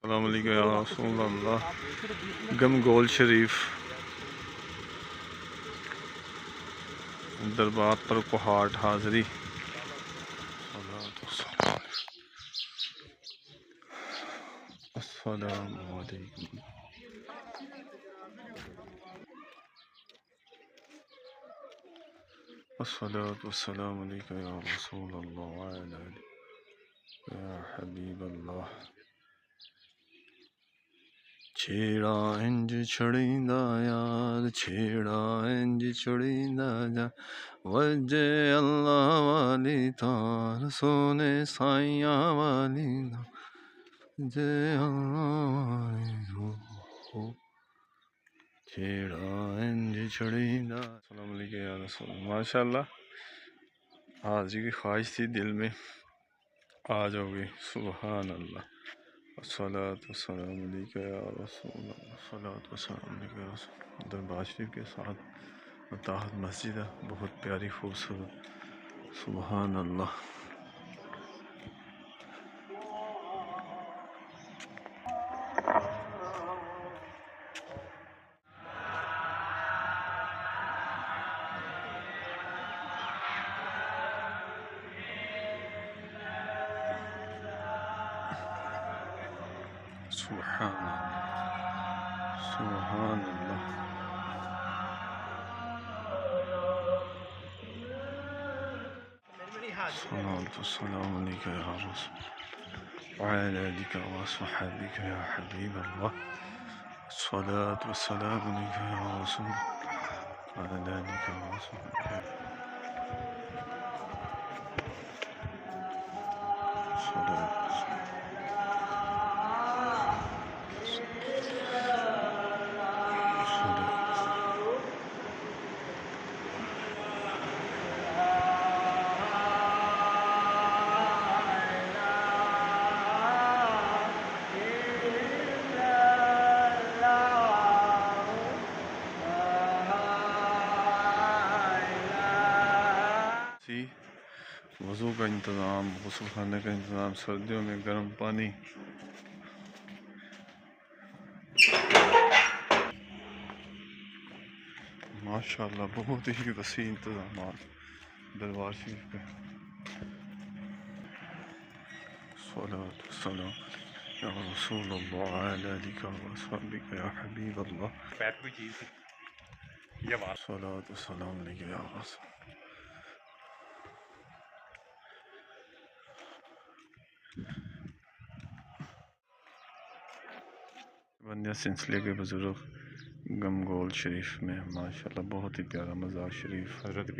السلام علیکم یا رسول اللہ. گمگول شریف دربار پر کوہاٹ حاضری. السلام علیکم. الصلاة والسلام علیکم یا رسول اللہ وعلی آلک یا حبیب اللہ. چھیڑا انج چھڑیندا یار چھیڑا انج چھڑیندا جا وجے اللہ والی تار سونے سائیاں والی جے اللہ والی ہو چھیڑا انج چھڑیندا. السلام علیکم یا رسول اللہ. ماشاءاللہ حاضری کی خواہش تھی دل میں، آج ہو گئی. سبحان اللہ. الصلاۃ والسلام علیکم یا رسول اللہ. الصلاۃ والسلام علیکم یا رسول اللہ. دربار شریف کے ساتھ متحد مسجد ہے، بہت پیاری خوبصورت. سبحان اللہ. سبحان اللہ. سبحان اللہ. الصلاۃ والسلام علیکم یا رسول وعلی آلک وصحبک یا حبیب اللہ. الصلاۃ والسلام علیکم یا رسول وعلی آلک وصحبک. وضو کا انتظام، غسل خانے کا انتظام، سردیوں میں گرم پانی. ماشاءاللہ بہت ہی وسیع انتظامات دربار شریف کے. صلوات والسلام یا رسول اللہ علی آلک وصحبک یا حبیب اللہ. صلوات والسلام علیکم یا رسول. بندیاں سلسلے کے بزرگ گمگول شریف میں ماشاءاللہ بہت ہی پیارا مزار شریف. حضرت